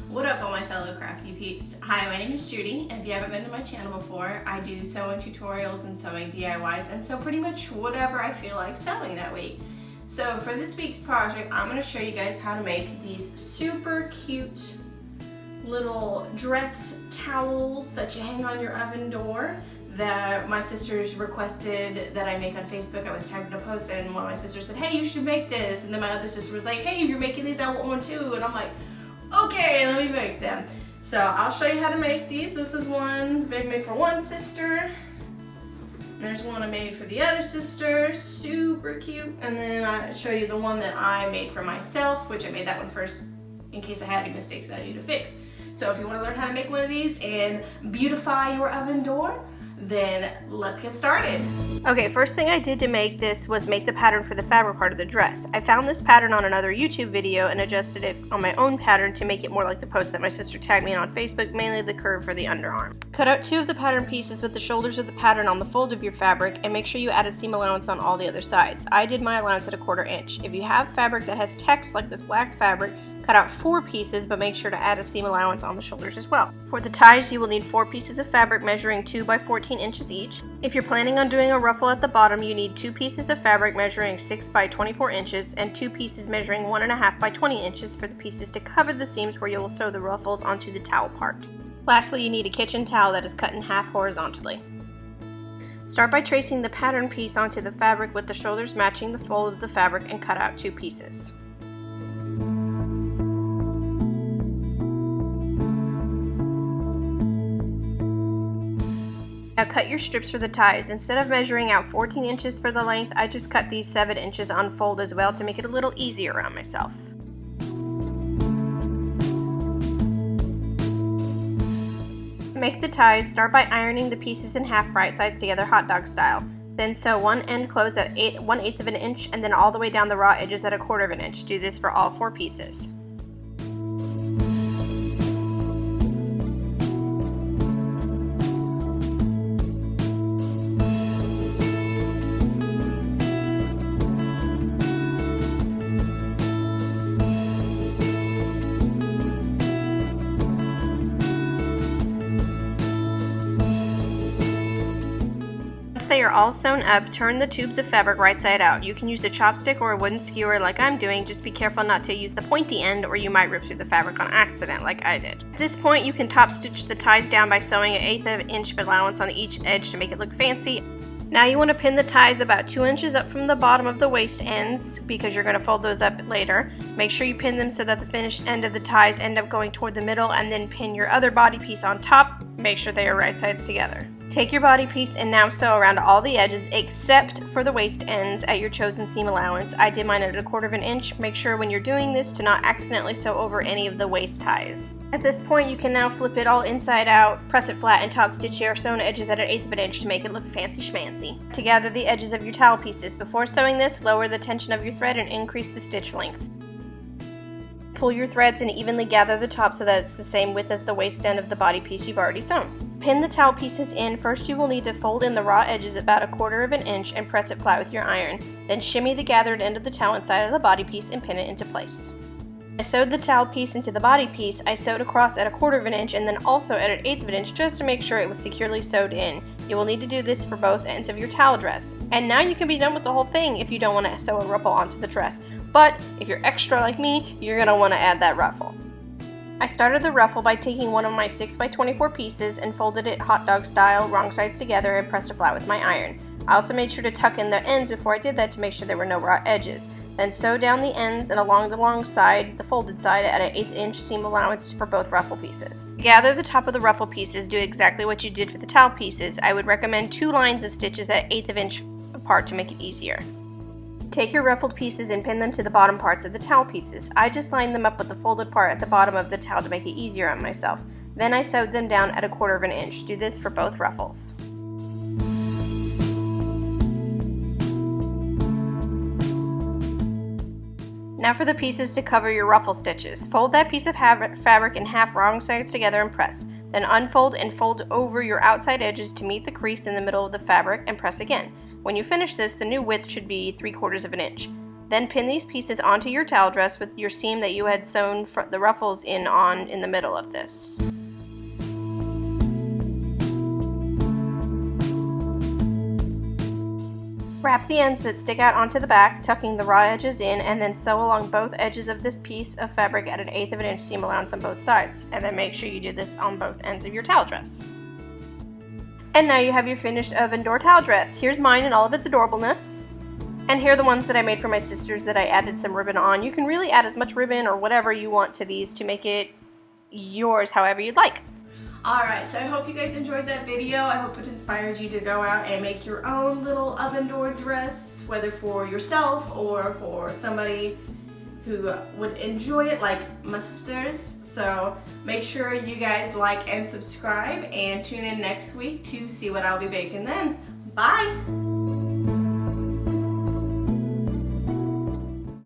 What up, all my fellow crafty peeps? Hi, my name is Judy, and if you haven't been to my channel before, I do sewing tutorials and sewing DIYs, and sew pretty much whatever I feel like sewing that week. So for this week's project, I'm going to show you guys how to make these super cute little dress towels that you hang on your oven door that my sisters requested that I make on Facebook. I was tagged in a post, and one of my sisters said, hey, you should make this, and then my other sister was like, hey, if you're making these, I want one too, and I'm like, okay, let me make them. So I'll show you how to make these. This is one I made for one sister. There's one I made for the other sister, super cute. And then I'll show you the one that I made for myself, which I made that one first in case I had any mistakes that I need to fix. So if you want to learn how to make one of these and beautify your oven door, then let's get started. Okay, first thing I did to make this was make the pattern for the fabric part of the dress. I found this pattern on another YouTube video and adjusted it on my own pattern to make it more like the post that my sister tagged me in on Facebook, mainly the curve for the underarm. Cut out 2 of the pattern pieces with the shoulders of the pattern on the fold of your fabric, and make sure you add a seam allowance on all the other sides. I did my allowance at 1/4 inch. If you have fabric that has text like this black fabric, cut out 4 pieces, but make sure to add a seam allowance on the shoulders as well. For the ties, you will need 4 pieces of fabric measuring 2 by 14 inches each. If you're planning on doing a ruffle at the bottom, you need 2 pieces of fabric measuring 6 by 24 inches and 2 pieces measuring 1.5 by 20 inches for the pieces to cover the seams where you will sew the ruffles onto the towel part. Lastly, you need a kitchen towel that is cut in half horizontally. Start by tracing the pattern piece onto the fabric with the shoulders matching the fold of the fabric, and cut out 2 pieces. Now cut your strips for the ties. Instead of measuring out 14 inches for the length, I just cut these 7 inches on fold as well to make it a little easier on myself. To make the ties, start by ironing the pieces in half right sides together hot dog style. Then sew one end closed at 1/8 of an inch and then all the way down the raw edges at 1/4 of an inch. Do this for all 4 pieces. They are all sewn up, turn the tubes of fabric right side out. You can use a chopstick or a wooden skewer like I'm doing. Just be careful not to use the pointy end or you might rip through the fabric on accident like I did. At this point, you can top stitch the ties down by sewing an 1/8 of an inch allowance on each edge to make it look fancy. Now you want to pin the ties about 2 inches up from the bottom of the waist ends because you're going to fold those up later. Make sure you pin them so that the finished end of the ties end up going toward the middle, and then pin your other body piece on top. Make sure they are right sides together. Take your body piece and now sew around all the edges except for the waist ends at your chosen seam allowance. I did mine at 1/4 of an inch. Make sure when you're doing this to not accidentally sew over any of the waist ties. At this point, you can now flip it all inside out, press it flat, and top stitch your sewn edges at 1/8 of an inch to make it look fancy schmancy. To gather the edges of your towel pieces. Before sewing this, lower the tension of your thread and increase the stitch length. Pull your threads and evenly gather the top so that it's the same width as the waist end of the body piece you've already sewn. Pin the towel pieces in. First, you will need to fold in the raw edges about 1/4 of an inch and press it flat with your iron. Then shimmy the gathered end of the towel inside of the body piece and pin it into place. I sewed the towel piece into the body piece. I sewed across at 1/4 of an inch and then also at 1/8 of an inch just to make sure it was securely sewed in. You will need to do this for both ends of your towel dress. And now you can be done with the whole thing if you don't want to sew a ruffle onto the dress. But if you're extra like me, you're going to want to add that ruffle. I started the ruffle by taking one of my 6 by 24 pieces and folded it hot dog style, wrong sides together, and pressed it flat with my iron. I also made sure to tuck in the ends before I did that to make sure there were no raw edges. Then sew down the ends and along the long side, the folded side, at an 1/8 inch seam allowance for both ruffle pieces. To gather the top of the ruffle pieces, do exactly what you did for the towel pieces. I would recommend 2 lines of stitches at 1/8 of an inch apart to make it easier. Take your ruffled pieces and pin them to the bottom parts of the towel pieces. I just lined them up with the folded part at the bottom of the towel to make it easier on myself. Then I sewed them down at 1/4 of an inch. Do this for both ruffles. Now for the pieces to cover your ruffle stitches. Fold that piece of fabric in half wrong sides together and press. Then unfold and fold over your outside edges to meet the crease in the middle of the fabric and press again. When you finish this, the new width should be 3/4 of an inch. Then pin these pieces onto your towel dress with your seam that you had sewn the ruffles in the middle of this. Wrap the ends that stick out onto the back, tucking the raw edges in, and then sew along both edges of this piece of fabric at 1/8 of an inch seam allowance on both sides. And then make sure you do this on both ends of your towel dress. And now you have your finished oven door towel dress. Here's mine in all of its adorableness. And here are the ones that I made for my sisters that I added some ribbon on. You can really add as much ribbon or whatever you want to these to make it yours however you'd like. Alright, so I hope you guys enjoyed that video. I hope it inspired you to go out and make your own little oven door dress, whether for yourself or for somebody who would enjoy it like my sisters. So make sure you guys like and subscribe and tune in next week to see what I'll be baking then. Bye!